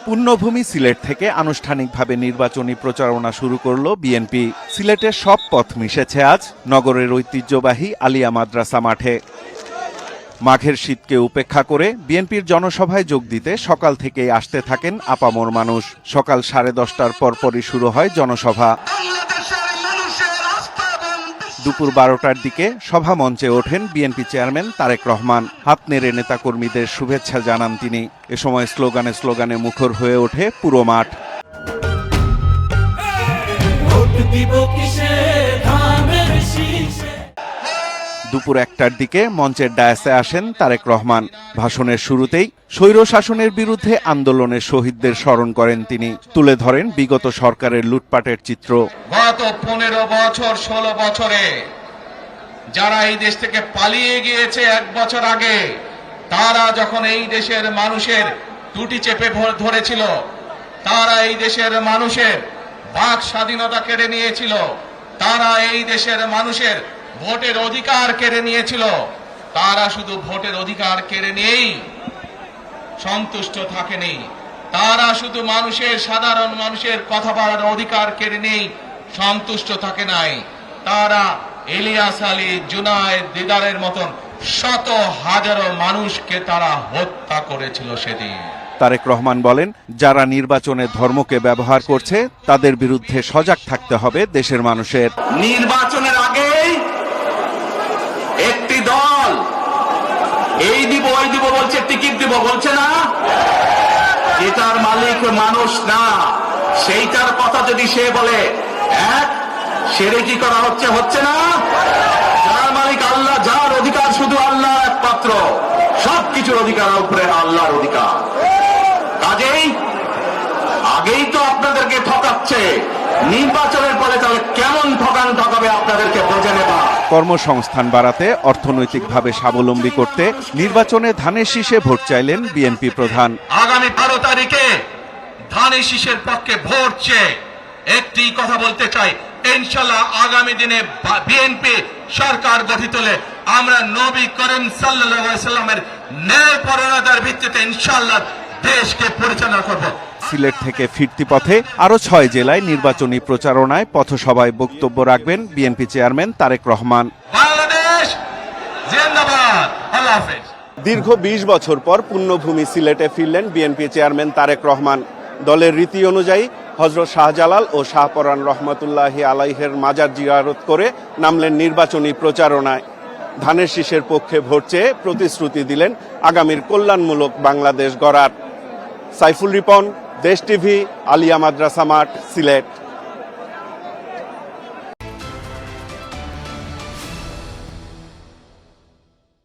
পুণ্যভূমি সিলেট থেকে আনুষ্ঠানিকভাবে নির্বাচনী প্রচারণা শুরু করল বিএনপি। সিলেটের সব পথ মিশেছে আজ নগরের ঐতিহ্যবাহী আলিয়া মাদ্রাসা মাঠে। মাঘের শীতকে উপেক্ষা করে বিএনপির জনসভায় যোগ দিতে সকাল থেকেই আসতে থাকেন আপামর মানুষ। সকাল 10:30টার পরপরই শুরু হয় জনসভা। দুপুর 12টার দিকে সভা মঞ্চে ওঠেন বিএনপি চেয়ারম্যান তারেক রহমান। হাত নেড়ে নেতাকর্মীদের শুভেচ্ছা জানান তিনি। এ সময় স্লোগানে স্লোগানে মুখর হয়ে ওঠে পুরো মাঠ। দুপুর 1টার দিকে মঞ্চের ডায়াসে আসেন তারেক রহমান। ভাষণের শুরুতেই স্বৈর শাসনের বিরুদ্ধে আন্দোলনের শহীদদের স্মরণ করেন তিনি। তুলে ধরেন বিগত সরকারের লুটপাটের চিত্র। গত 15 বছর 16 বছরে যারা এই দেশ থেকে পালিয়ে গিয়েছে 1 বছর আগে, তারা যখন এই দেশের মানুষের টুটি চেপে ধরেছিল, তারা এই দেশের মানুষের বাক স্বাধীনতা কেড়ে নিয়েছিল, তারা এই দেশের মানুষের ভোটের অধিকার কেড়ে নিয়েছিল। তারা শুধু ভোটের অধিকার কেড়ে নিয়েই সন্তুষ্ট থাকেনি, তারা শুধু সাধারণ মানুষের কথা বলার অধিকার কেড়ে নিয়েই সন্তুষ্ট থাকে নাই, তারা ইলিয়াস আলী, জুনায়েদ, দিদারের মতন শত হাজারো মানুষকে তারা হত্যা করেছিল সেদিন। তারেক রহমান বলেন, যারা নির্বাচনে ধর্মকে ব্যবহার করছে তাদের বিরুদ্ধে সজাগ থাকতে হবে দেশের মানুষের। নির্বাচনের আগে একটি দল এই দিব ওই দিব বলছে, টিকিট দিব বলছে না, এটার মালিক মানুষ না। সেইটার কথা যদি সে বলে, সেরে কি করা হচ্ছে না। যার মালিক আল্লাহ, যার অধিকার শুধু আল্লাহ একমাত্র, সবকিছুর অধিকার উপরে আল্লাহর অধিকার। কাজেই আগেই তো আপনাদেরকে ঠকাচ্ছে, নির্বাচনের পরে তাহলে কেমন ঠকাবে আপনাদেরকে বোঝে নেবা। কর্মসংস্থান বাড়াতে, অর্থনৈতিকভাবে স্বাবলম্বী করতে নির্বাচনে ধানের শীষে ভোট চাইলেন বিএনপি প্রধান। আগামী 12 তারিখে ধানের শীষের পক্ষে ভোট চেয়ে একটি কথা বলতে চাই, ইনশাআল্লাহ আগামী দিনে বিএনপি সরকার গঠিত হলে আমরা নবী করিম সাল্লাল্লাহু আলাইহি সাল্লামের ন্যায়পরায়ণতার ভিত্তিতে ইনশাআল্লাহ দেশকে পরিচালনা করব। সিলেট থেকে ফিরতি পথে আরো 6 জেলায় নির্বাচনী প্রচারণায় পথসভায় বক্তব্য রাখবেন বিএনপি চেয়ারম্যান তারেক রহমান। বাংলাদেশ জিন্দাবাদ। আল্লাহ হাফেজ। দীর্ঘ 20 বছর পর পুণ্যভূমি সিলেটে ফিরলেন বিএনপি চেয়ারম্যান তারেক রহমান। দলের রীতি অনুযায়ী হযরত শাহজালাল ও শাহপরান রহমতুল্লাহি আলাইহের মাজার জিয়ারত করে নামলেন নির্বাচনী প্রচারণায়। ধানের শীষের পক্ষে ভোট চেয়ে প্রতিশ্রুতি দিলেন আগামীর কল্যাণমূলক বাংলাদেশ গড়ার। সাইফুল রিপন, দেশ টিভি, আলিয়া মাদ্রাসা মাঠ, সিলেট।